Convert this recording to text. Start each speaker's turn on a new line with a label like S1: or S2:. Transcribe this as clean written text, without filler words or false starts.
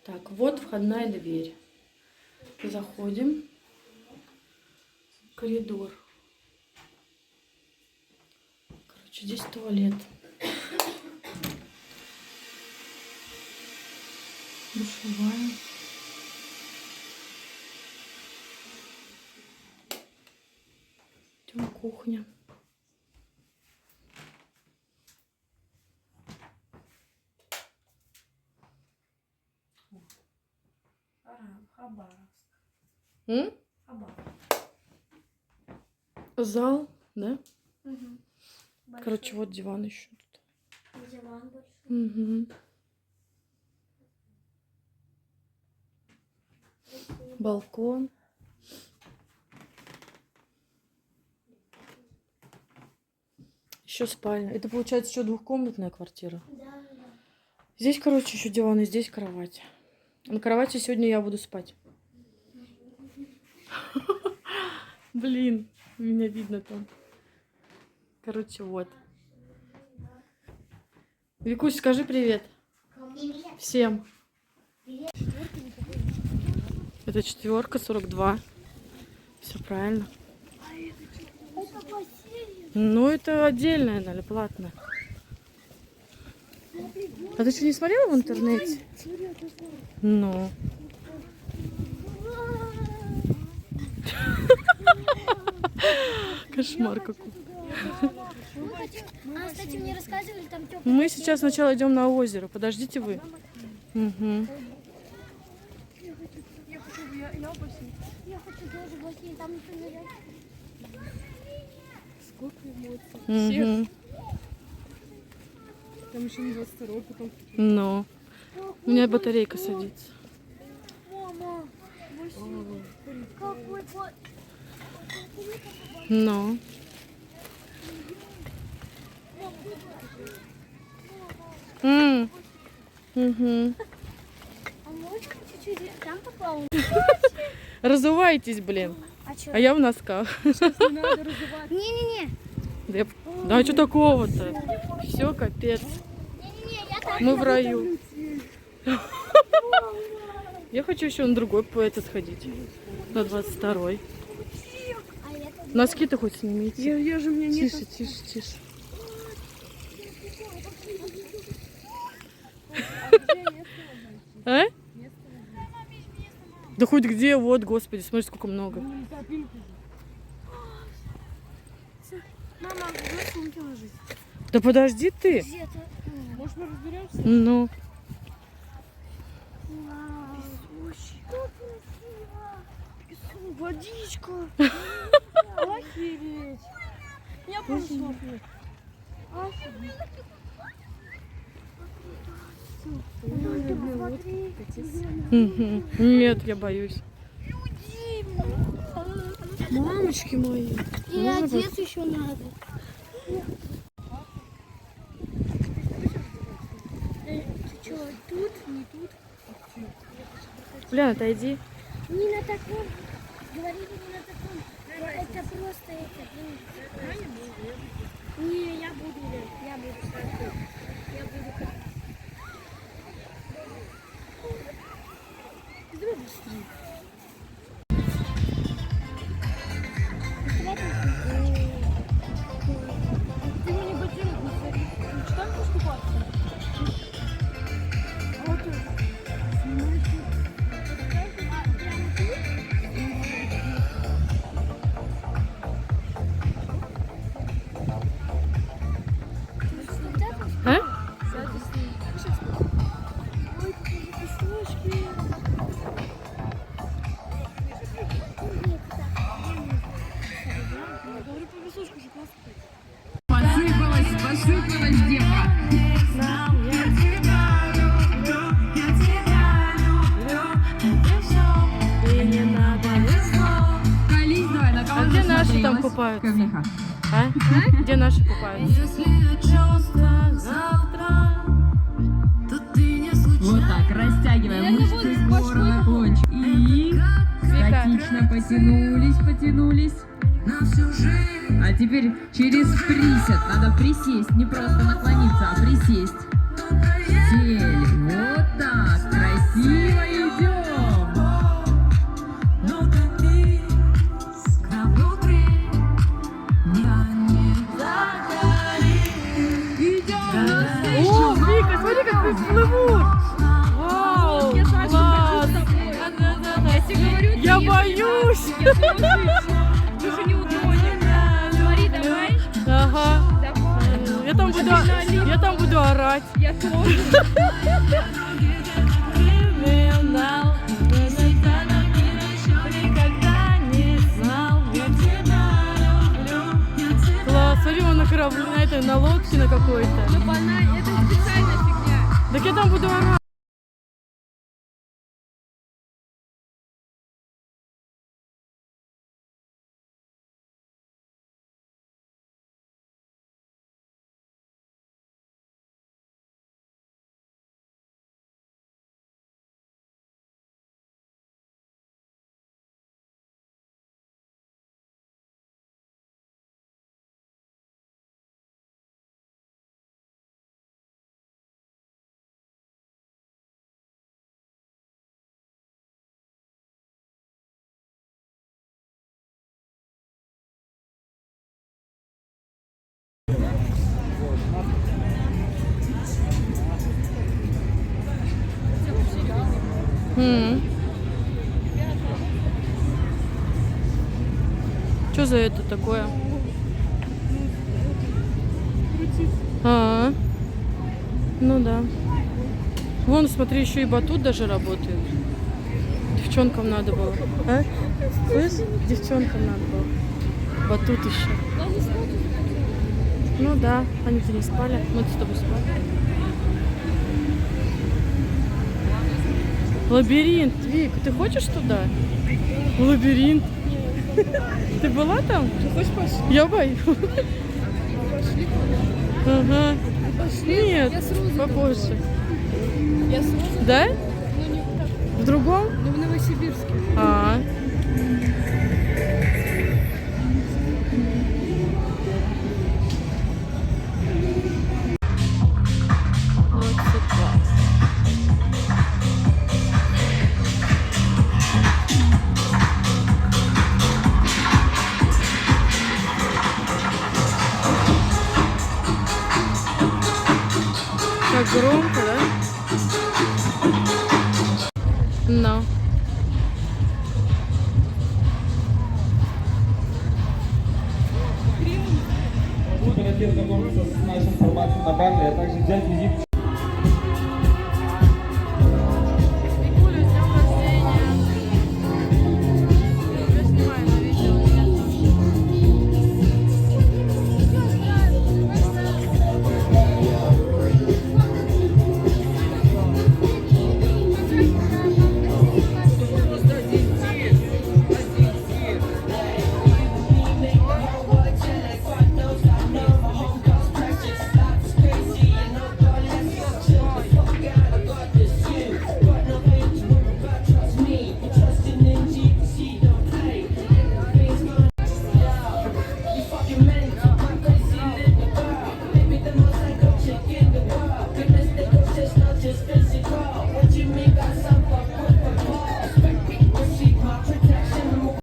S1: Так, вот входная дверь. Заходим. Коридор. Короче, здесь туалет. Душевая. Там кухня.
S2: Хабаровск.
S1: Зал, да?
S2: Угу.
S1: Короче, вот диван еще тут.
S2: Диван большой.
S1: Угу. Балкон. Еще спальня. Это получается еще двухкомнатная квартира.
S2: Да.
S1: Здесь, короче, еще диван и здесь кровать. На кровати сегодня я буду спать. Блин, меня видно там. Короче, вот. Викусь, скажи привет.
S2: Привет.
S1: Всем.
S2: Привет.
S1: Это 4, 42. Все правильно.
S2: Это бассейн.
S1: Ну, это отдельное, наверное, платное. А ты что, не смотрела в интернете? Ну. Кошмар какой.
S2: А, кстати, мне рассказывали, там теплый.
S1: Мы сейчас сначала идем на озеро. Подождите вы. Угу.
S2: Я хочу тоже бассейн, там еще нырять.
S3: Сколько эмоций.
S1: Угу.
S3: Там еще не 22, потом...
S1: Ну. У меня батарейка садится.
S2: Мама, бассейн. Какой бассейн.
S1: Ну. Угу.
S2: А можно чуть-чуть там поплавать?
S1: Разувайтесь, блин.
S2: А что?
S1: А я в носках.
S3: Не надо разувать.
S2: Не-не-не.
S1: Да что такого-то? Все, капец.
S2: Не-не-не, я так.
S1: Мы в раю. Я хочу еще на другой по это сходить. На 22-й.
S2: А я тут.
S1: Носки-то хоть снимите.
S3: Я же мне нет.
S1: Тише, тише, тише. А? Да хоть где, вот, господи, смотри, сколько много.
S2: Мама, в сумке ложить.
S1: Да подожди ты.
S2: Где-то.
S3: Может, мы разберемся?
S1: Ну.
S2: Вау. Как красиво.
S3: Водичка. Охереть. Я просто смотрю. Охереть.
S2: Смотри.
S1: Мгм. Нет, я боюсь.
S3: Мамочки мои.
S2: И
S1: Можно
S2: одеться еще надо. Ты что, тут, не тут?
S1: Бля, отойди.
S2: Не на таком. Говорили не на таком. Это просто это. Не, я буду сразу. Я буду. Давай быстрее.
S3: Ты мне ботинок не смотри. Ты там поступаться? А вот тут. Снимаешь тут.
S1: А?
S3: Сзади стоит. Ой, какие песочки. Я говорю, по песочку же классно.
S4: Посыпалась девка.
S1: И не надо.
S4: Колись, давай, на кого
S1: А где наши там
S4: засмотрелась?
S1: купаются?
S4: Камиха.
S1: А? Где наши купаются?
S4: Вот так, растягиваем мышцы горла, наклончик. И статично потянулись. А теперь через присед. Надо присесть, не просто наклониться, а присесть. Сели. Вот так, красиво
S3: Мы же не утонем. Смотри, давай.
S1: Ага.
S3: Давай.
S1: Я там буду орать.
S3: Я тоже.
S1: Класс, смотри, он на корабле, на этой, на лодке на какой-то.
S3: Ну, это специальная фигня.
S1: Так я там буду орать. Что за это такое? А, ну да. Вон, смотри, еще и батут даже работает. Девчонкам надо было. А? Слышь, девчонкам надо было. Батут еще. Ну да, они-то не спали. Мы с тобой спали. Лабиринт, Вик, ты хочешь туда? Лабиринт. Ты была там?
S3: Ты хочешь пошли?
S1: Я боюсь.
S3: Пошли.
S1: Ага.
S3: Пошли.
S1: Нет,
S3: Я с Розой
S1: попозже.
S3: Я с Розой.
S1: Да?
S3: Ну, не так.
S1: В другом?
S3: Ну, в Новосибирске.
S1: А. Как громко, да? No.